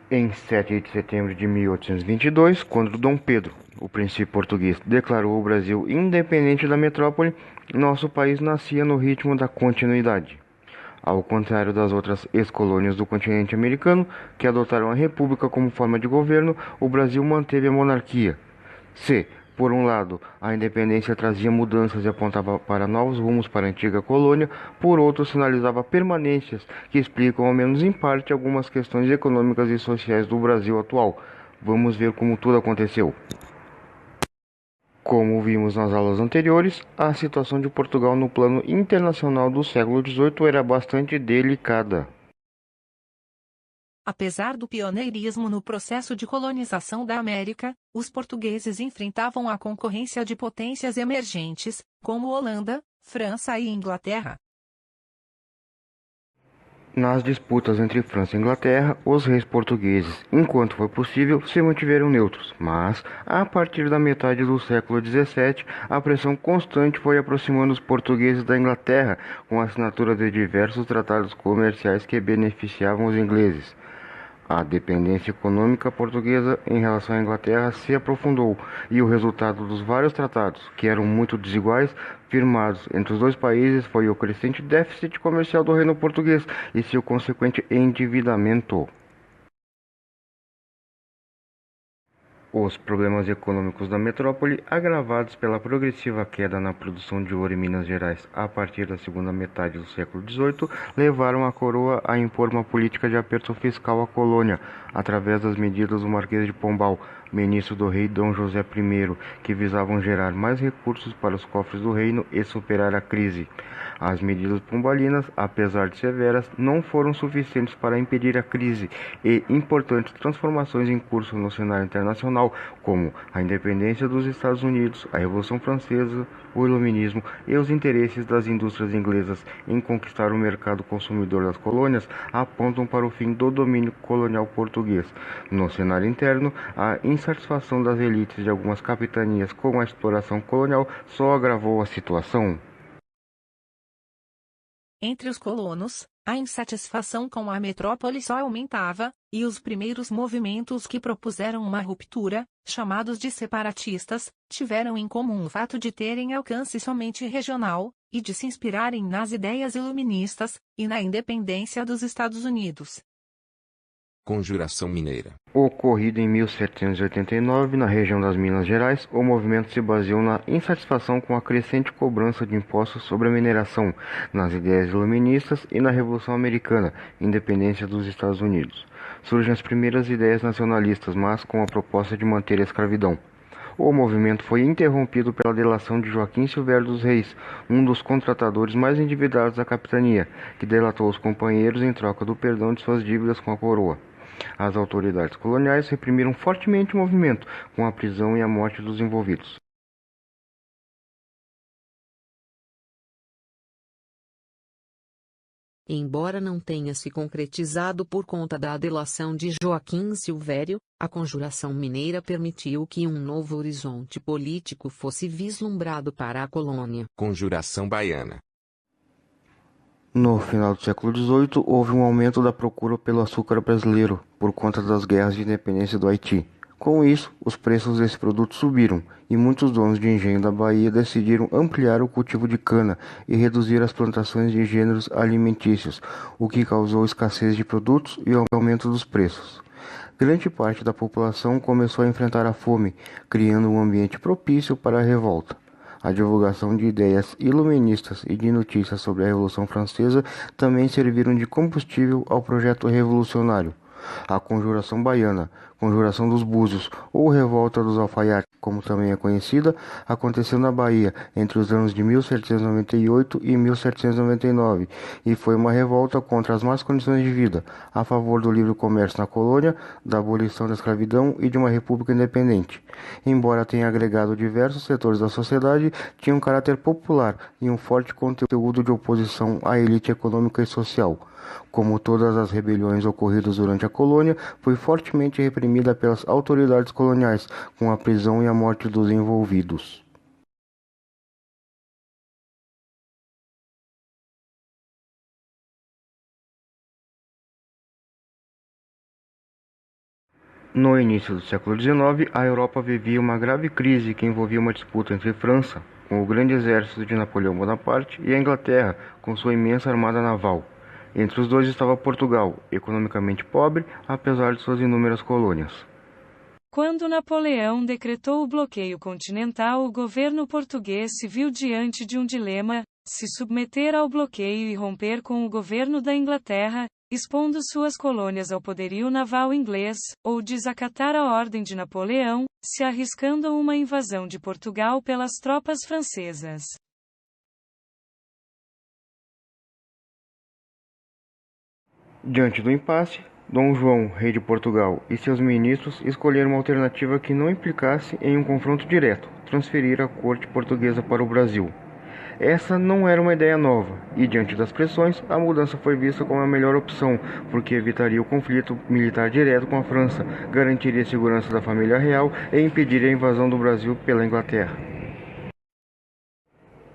Em 7 de setembro de 1822, quando Dom Pedro, o príncipe português, declarou o Brasil independente da metrópole, nosso país nascia no ritmo da continuidade. Ao contrário das outras ex-colônias do continente americano, que adotaram a república como forma de governo, o Brasil manteve a monarquia. Se, por um lado, a independência trazia mudanças e apontava para novos rumos para a antiga colônia, por outro, sinalizava permanências que explicam, ao menos em parte, algumas questões econômicas e sociais do Brasil atual. Vamos ver como tudo aconteceu. Como vimos nas aulas anteriores, a situação de Portugal no plano internacional do século XVIII era bastante delicada. Apesar do pioneirismo no processo de colonização da América, os portugueses enfrentavam a concorrência de potências emergentes, como Holanda, França e Inglaterra. Nas disputas entre França e Inglaterra, os reis portugueses, enquanto foi possível, se mantiveram neutros, mas, a partir da metade do século XVII, a pressão constante foi aproximando os portugueses da Inglaterra, com a assinatura de diversos tratados comerciais que beneficiavam os ingleses. A dependência econômica portuguesa em relação à Inglaterra se aprofundou, e o resultado dos vários tratados, que eram muito desiguais, firmados entre os dois países foi o crescente déficit comercial do reino português e seu consequente endividamento. Os problemas econômicos da metrópole, agravados pela progressiva queda na produção de ouro em Minas Gerais a partir da segunda metade do século XVIII, levaram a coroa a impor uma política de aperto fiscal à colônia, através das medidas do Marquês de Pombal, ministro do rei Dom José I, que visavam gerar mais recursos para os cofres do reino e superar a crise. As medidas pombalinas, apesar de severas, não foram suficientes para impedir a crise e importantes transformações em curso no cenário internacional, como a independência dos Estados Unidos, a Revolução Francesa, o Iluminismo e os interesses das indústrias inglesas em conquistar o mercado consumidor das colônias, apontam para o fim do domínio colonial português. No cenário interno, a insatisfação das elites de algumas capitanias com a exploração colonial só agravou a situação. Entre os colonos, a insatisfação com a metrópole só aumentava, e os primeiros movimentos que propuseram uma ruptura, chamados de separatistas, tiveram em comum o fato de terem alcance somente regional, e de se inspirarem nas ideias iluministas, e na independência dos Estados Unidos. Conjuração Mineira. Ocorrido em 1789, na região das Minas Gerais, o movimento se baseou na insatisfação com a crescente cobrança de impostos sobre a mineração, nas ideias iluministas e na Revolução Americana, independência dos Estados Unidos. Surgem as primeiras ideias nacionalistas, mas com a proposta de manter a escravidão. O movimento foi interrompido pela delação de Joaquim Silvério dos Reis, um dos contratadores mais endividados da capitania, que delatou os companheiros em troca do perdão de suas dívidas com a coroa. As autoridades coloniais reprimiram fortemente o movimento, com a prisão e a morte dos envolvidos. Embora não tenha se concretizado por conta da delação de Joaquim Silvério, a Conjuração Mineira permitiu que um novo horizonte político fosse vislumbrado para a colônia. Conjuração Baiana. No final do século XVIII, houve um aumento da procura pelo açúcar brasileiro, por conta das guerras de independência do Haiti. Com isso, os preços desse produto subiram, e muitos donos de engenho da Bahia decidiram ampliar o cultivo de cana e reduzir as plantações de gêneros alimentícios, o que causou escassez de produtos e aumento dos preços. Grande parte da população começou a enfrentar a fome, criando um ambiente propício para a revolta. A divulgação de ideias iluministas e de notícias sobre a Revolução Francesa também serviram de combustível ao projeto revolucionário. A Conjuração Baiana, Conjuração dos Búzios ou Revolta dos Alfaiates, como também é conhecida, aconteceu na Bahia entre os anos de 1798 e 1799 e foi uma revolta contra as más condições de vida, a favor do livre comércio na colônia, da abolição da escravidão e de uma república independente. Embora tenha agregado diversos setores da sociedade, tinha um caráter popular e um forte conteúdo de oposição à elite econômica e social. Como todas as rebeliões ocorridas durante a colônia, foi fortemente reprimida pelas autoridades coloniais, com a prisão e a morte dos envolvidos. No início do século XIX, a Europa vivia uma grave crise que envolvia uma disputa entre França, com o grande exército de Napoleão Bonaparte, e a Inglaterra, com sua imensa armada naval. Entre os dois estava Portugal, economicamente pobre, apesar de suas inúmeras colônias. Quando Napoleão decretou o bloqueio continental, o governo português se viu diante de um dilema: se submeter ao bloqueio e romper com o governo da Inglaterra, expondo suas colônias ao poderio naval inglês, ou desacatar a ordem de Napoleão, se arriscando a uma invasão de Portugal pelas tropas francesas. Diante do impasse, Dom João, rei de Portugal, e seus ministros escolheram uma alternativa que não implicasse em um confronto direto: transferir a corte portuguesa para o Brasil. Essa não era uma ideia nova, e diante das pressões, a mudança foi vista como a melhor opção, porque evitaria o conflito militar direto com a França, garantiria a segurança da família real e impediria a invasão do Brasil pela Inglaterra.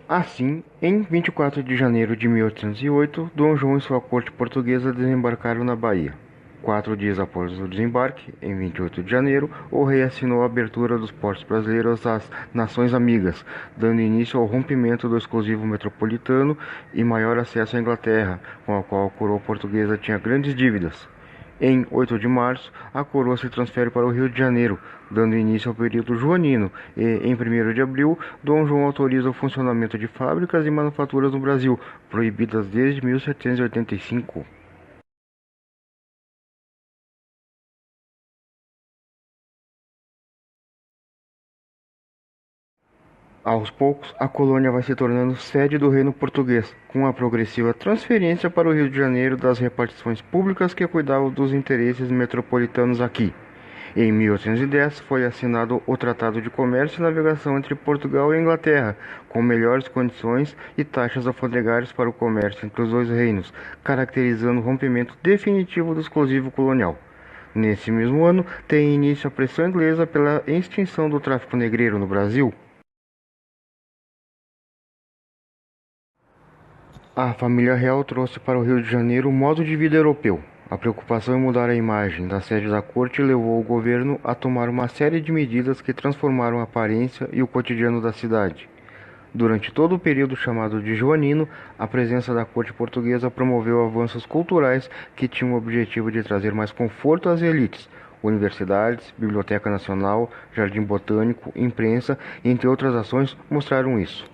Assim, em 24 de janeiro de 1808, Dom João e sua corte portuguesa desembarcaram na Bahia. 4 dias após o desembarque, em 28 de janeiro, o rei assinou a abertura dos portos brasileiros às Nações Amigas, dando início ao rompimento do exclusivo metropolitano e maior acesso à Inglaterra, com a qual a coroa portuguesa tinha grandes dívidas. Em 8 de março, a coroa se transfere para o Rio de Janeiro, dando início ao período joanino, e em 1º de abril, Dom João autoriza o funcionamento de fábricas e manufaturas no Brasil, proibidas desde 1785. Aos poucos, a colônia vai se tornando sede do reino português, com a progressiva transferência para o Rio de Janeiro das repartições públicas que cuidavam dos interesses metropolitanos aqui. Em 1810 foi assinado o Tratado de Comércio e Navegação entre Portugal e Inglaterra, com melhores condições e taxas alfandegárias para o comércio entre os dois reinos, caracterizando o rompimento definitivo do exclusivo colonial. Nesse mesmo ano, tem início a pressão inglesa pela extinção do tráfico negreiro no Brasil. A família real trouxe para o Rio de Janeiro o modo de vida europeu. A preocupação em mudar a imagem da sede da corte levou o governo a tomar uma série de medidas que transformaram a aparência e o cotidiano da cidade. Durante todo o período chamado de joanino, a presença da corte portuguesa promoveu avanços culturais que tinham o objetivo de trazer mais conforto às elites. Universidades, Biblioteca Nacional, Jardim Botânico, imprensa, entre outras ações, mostraram isso.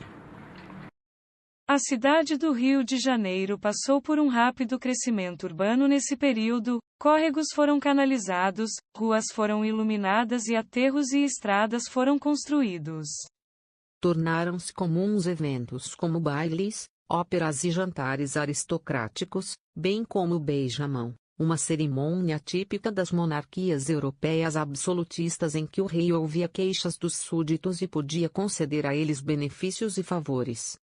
A cidade do Rio de Janeiro passou por um rápido crescimento urbano nesse período, córregos foram canalizados, ruas foram iluminadas e aterros e estradas foram construídos. Tornaram-se comuns eventos como bailes, óperas e jantares aristocráticos, bem como o beijamão, uma cerimônia típica das monarquias europeias absolutistas em que o rei ouvia queixas dos súditos e podia conceder a eles benefícios e favores.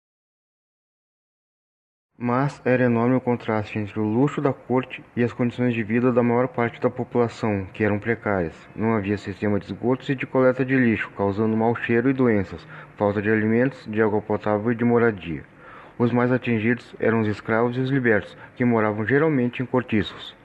Mas era enorme o contraste entre o luxo da corte e as condições de vida da maior parte da população, que eram precárias. Não havia sistema de esgotos e de coleta de lixo, causando mau cheiro e doenças, falta de alimentos, de água potável e de moradia. Os mais atingidos eram os escravos e os libertos, que moravam geralmente em cortiços.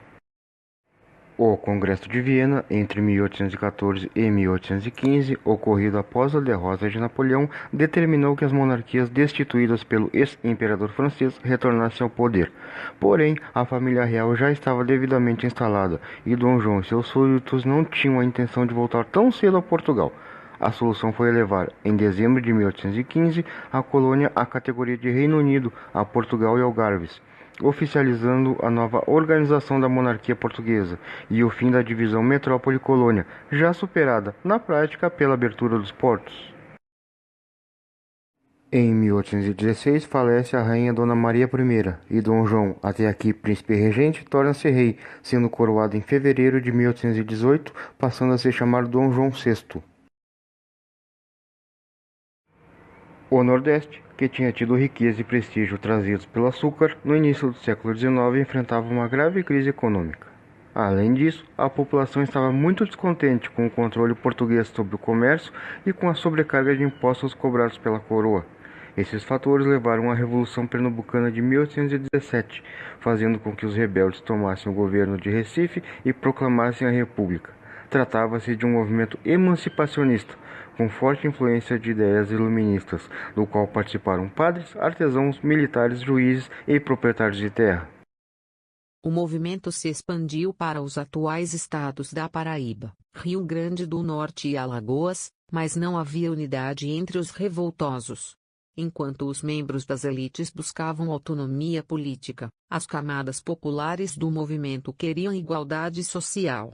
O Congresso de Viena, entre 1814 e 1815, ocorrido após a derrota de Napoleão, determinou que as monarquias destituídas pelo ex-imperador francês retornassem ao poder. Porém, a família real já estava devidamente instalada, e Dom João e seus súditos não tinham a intenção de voltar tão cedo a Portugal. A solução foi elevar, em dezembro de 1815, a colônia à categoria de Reino Unido, a Portugal e Algarves, oficializando a nova organização da monarquia portuguesa e o fim da divisão metrópole-colônia, já superada, na prática, pela abertura dos portos. Em 1816 falece a rainha Dona Maria I e Dom João, até aqui príncipe regente, torna-se rei, sendo coroado em fevereiro de 1818, passando a se chamar Dom João VI. O Nordeste, que tinha tido riqueza e prestígio trazidos pelo açúcar, no início do século XIX enfrentava uma grave crise econômica. Além disso, a população estava muito descontente com o controle português sobre o comércio e com a sobrecarga de impostos cobrados pela coroa. Esses fatores levaram à Revolução Pernambucana de 1817, fazendo com que os rebeldes tomassem o governo de Recife e proclamassem a República. Tratava-se de um movimento emancipacionista, com forte influência de ideias iluministas, do qual participaram padres, artesãos, militares, juízes e proprietários de terra. O movimento se expandiu para os atuais estados da Paraíba, Rio Grande do Norte e Alagoas, mas não havia unidade entre os revoltosos. Enquanto os membros das elites buscavam autonomia política, as camadas populares do movimento queriam igualdade social.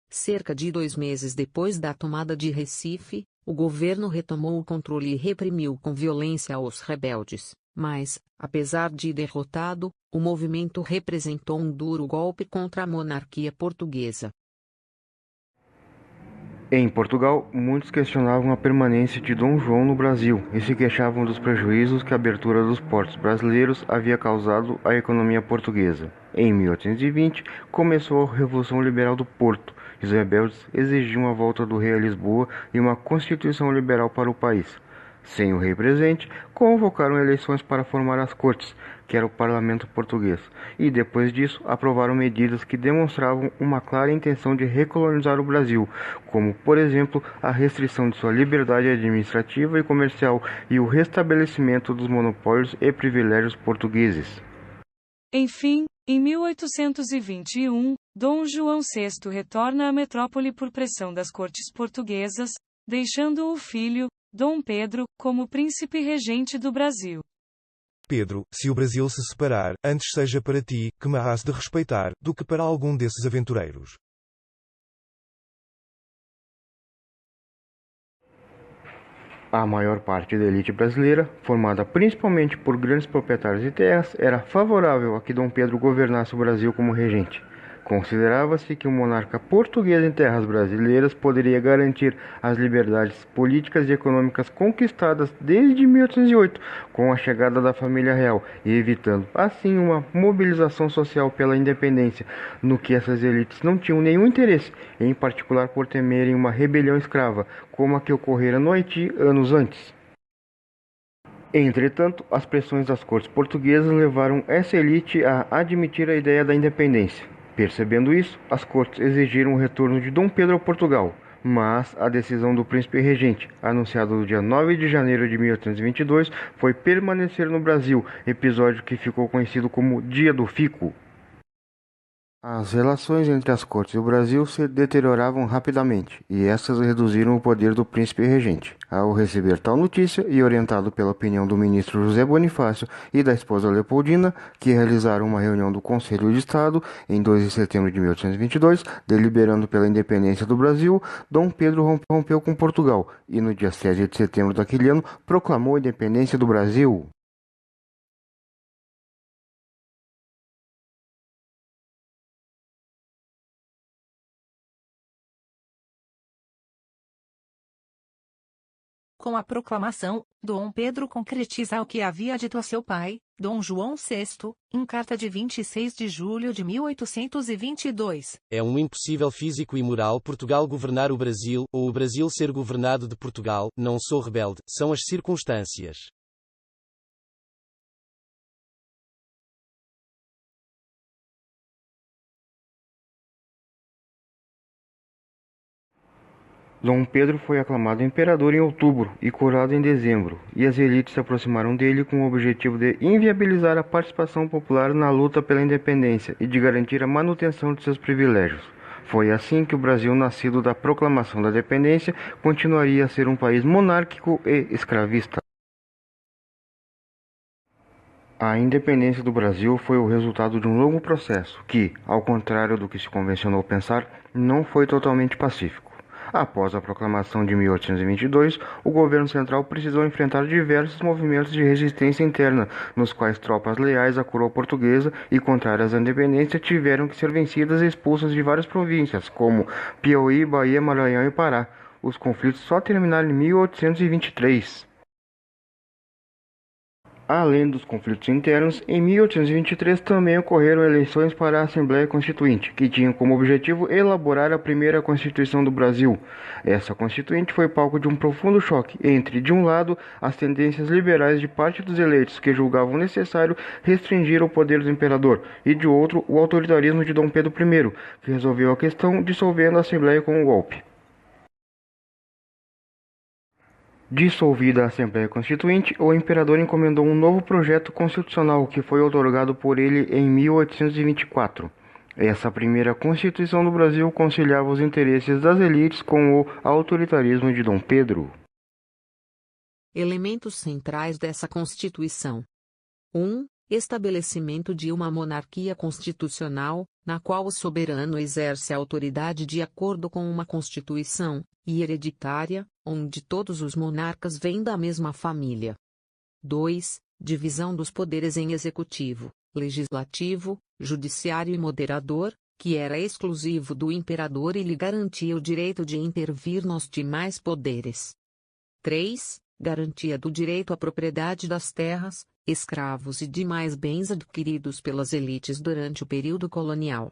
Cerca de 2 meses depois da tomada de Recife, o governo retomou o controle e reprimiu com violência os rebeldes, mas, apesar de derrotado, o movimento representou um duro golpe contra a monarquia portuguesa. Em Portugal, muitos questionavam a permanência de Dom João no Brasil e se queixavam dos prejuízos que a abertura dos portos brasileiros havia causado à economia portuguesa. Em 1820, começou a Revolução Liberal do Porto, e os rebeldes exigiam a volta do rei a Lisboa e uma constituição liberal para o país. Sem o rei presente, convocaram eleições para formar as Cortes, que era o parlamento português, e depois disso aprovaram medidas que demonstravam uma clara intenção de recolonizar o Brasil, como, por exemplo, a restrição de sua liberdade administrativa e comercial e o restabelecimento dos monopólios e privilégios portugueses. Enfim, em 1821, Dom João VI retorna à metrópole por pressão das cortes portuguesas, deixando o filho, Dom Pedro, como príncipe regente do Brasil. Pedro, se o Brasil se separar, antes seja para ti, que me has de respeitar, do que para algum desses aventureiros. A maior parte da elite brasileira, formada principalmente por grandes proprietários de terras, era favorável a que Dom Pedro governasse o Brasil como regente. Considerava-se que um monarca português em terras brasileiras poderia garantir as liberdades políticas e econômicas conquistadas desde 1808, com a chegada da família real, e evitando, assim, uma mobilização social pela independência, no que essas elites não tinham nenhum interesse, em particular por temerem uma rebelião escrava, como a que ocorrera no Haiti anos antes. Entretanto, as pressões das cortes portuguesas levaram essa elite a admitir a ideia da independência. Percebendo isso, as cortes exigiram o retorno de Dom Pedro a Portugal, mas a decisão do príncipe regente, anunciada no dia 9 de janeiro de 1822, foi permanecer no Brasil, episódio que ficou conhecido como Dia do Fico. As relações entre as cortes e o Brasil se deterioravam rapidamente, e estas reduziram o poder do príncipe regente. Ao receber tal notícia, e orientado pela opinião do ministro José Bonifácio e da esposa Leopoldina, que realizaram uma reunião do Conselho de Estado em 2 de setembro de 1822, deliberando pela independência do Brasil, Dom Pedro rompeu com Portugal, e no dia 7 de setembro daquele ano proclamou a independência do Brasil. Com a proclamação, Dom Pedro concretiza o que havia dito a seu pai, Dom João VI, em carta de 26 de julho de 1822. É um impossível físico e moral Portugal governar o Brasil, ou o Brasil ser governado de Portugal. Não sou rebelde, são as circunstâncias. Dom Pedro foi aclamado imperador em outubro e coroado em dezembro, e as elites se aproximaram dele com o objetivo de inviabilizar a participação popular na luta pela independência e de garantir a manutenção de seus privilégios. Foi assim que o Brasil, nascido da proclamação da independência, continuaria a ser um país monárquico e escravista. A independência do Brasil foi o resultado de um longo processo que, ao contrário do que se convencionou pensar, não foi totalmente pacífico. Após a proclamação de 1822, o governo central precisou enfrentar diversos movimentos de resistência interna, nos quais tropas leais à coroa portuguesa e contrárias à independência tiveram que ser vencidas e expulsas de várias províncias, como Piauí, Bahia, Maranhão e Pará. Os conflitos só terminaram em 1823. Além dos conflitos internos, em 1823 também ocorreram eleições para a Assembleia Constituinte, que tinham como objetivo elaborar a primeira Constituição do Brasil. Essa Constituinte foi palco de um profundo choque entre, de um lado, as tendências liberais de parte dos eleitos que julgavam necessário restringir o poder do imperador, e de outro, o autoritarismo de Dom Pedro I, que resolveu a questão dissolvendo a Assembleia com um golpe. Dissolvida a Assembleia Constituinte, o imperador encomendou um novo projeto constitucional que foi outorgado por ele em 1824. Essa primeira Constituição do Brasil conciliava os interesses das elites com o autoritarismo de Dom Pedro. Elementos centrais dessa Constituição: 1. Estabelecimento de uma monarquia constitucional, na qual o soberano exerce a autoridade de acordo com uma Constituição, e hereditária, onde todos os monarcas vêm da mesma família. 2. Divisão dos poderes em executivo, legislativo, judiciário e moderador, que era exclusivo do imperador e lhe garantia o direito de intervir nos demais poderes. 3. Garantia do direito à propriedade das terras, escravos e demais bens adquiridos pelas elites durante o período colonial.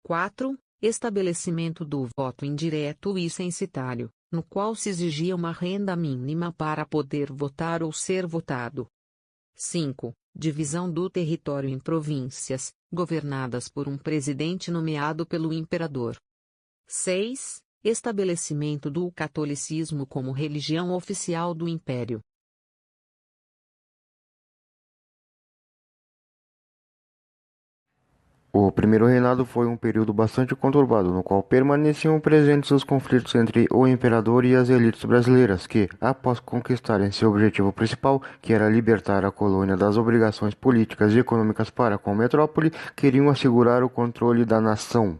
4. Estabelecimento do voto indireto e censitário, no qual se exigia uma renda mínima para poder votar ou ser votado. 5. Divisão do território em províncias, governadas por um presidente nomeado pelo imperador. 6. Estabelecimento do catolicismo como religião oficial do império. O primeiro reinado foi um período bastante conturbado, no qual permaneciam presentes os conflitos entre o imperador e as elites brasileiras, que, após conquistarem seu objetivo principal, que era libertar a colônia das obrigações políticas e econômicas para com a metrópole, queriam assegurar o controle da nação.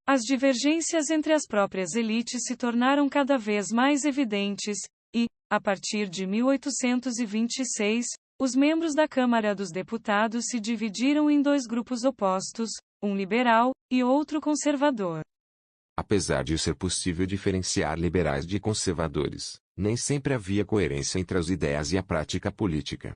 As divergências entre as próprias elites se tornaram cada vez mais evidentes, e, a partir de 1826, os membros da Câmara dos Deputados se dividiram em dois grupos opostos, um liberal e outro conservador. Apesar de ser possível diferenciar liberais de conservadores, nem sempre havia coerência entre as ideias e a prática política.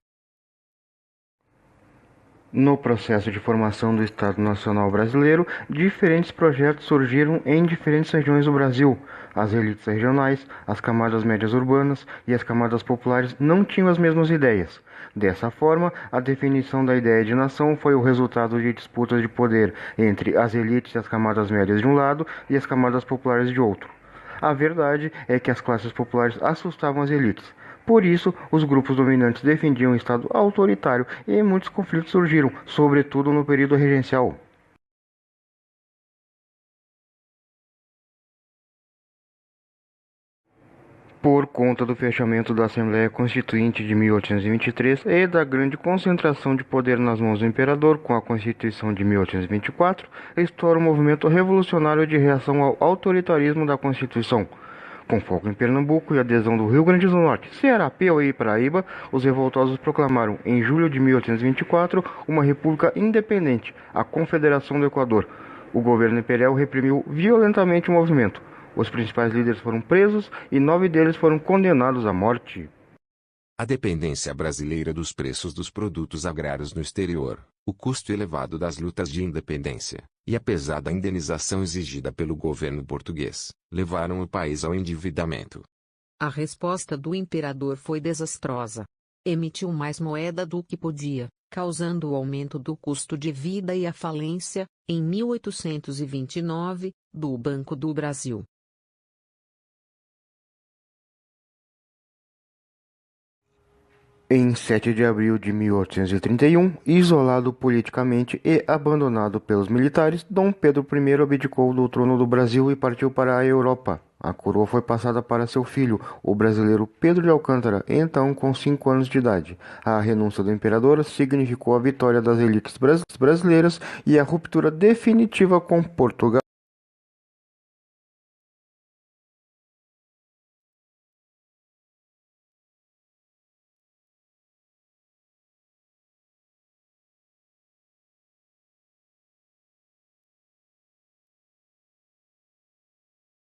No processo de formação do Estado Nacional Brasileiro, diferentes projetos surgiram em diferentes regiões do Brasil. As elites regionais, as camadas médias urbanas e as camadas populares não tinham as mesmas ideias. Dessa forma, a definição da ideia de nação foi o resultado de disputas de poder entre as elites e as camadas médias de um lado e as camadas populares de outro. A verdade é que as classes populares assustavam as elites. Por isso, os grupos dominantes defendiam um Estado autoritário e muitos conflitos surgiram, sobretudo no período regencial. Por conta do fechamento da Assembleia Constituinte de 1823 e da grande concentração de poder nas mãos do imperador com a Constituição de 1824, estoura um movimento revolucionário de reação ao autoritarismo da Constituição. Com foco em Pernambuco e adesão do Rio Grande do Norte, Ceará, Piauí e Paraíba, os revoltosos proclamaram, em julho de 1824, uma república independente, a Confederação do Equador. O governo imperial reprimiu violentamente o movimento. Os principais líderes foram presos e 9 deles foram condenados à morte. A dependência brasileira dos preços dos produtos agrários no exterior, o custo elevado das lutas de independência, e a pesada indenização exigida pelo governo português, levaram o país ao endividamento. A resposta do imperador foi desastrosa. Emitiu mais moeda do que podia, causando o aumento do custo de vida e a falência, em 1829, do Banco do Brasil. Em 7 de abril de 1831, isolado politicamente e abandonado pelos militares, Dom Pedro I abdicou do trono do Brasil e partiu para a Europa. A coroa foi passada para seu filho, o brasileiro Pedro de Alcântara, então com 5 anos de idade. A renúncia do imperador significou a vitória das elites brasileiras e a ruptura definitiva com Portugal.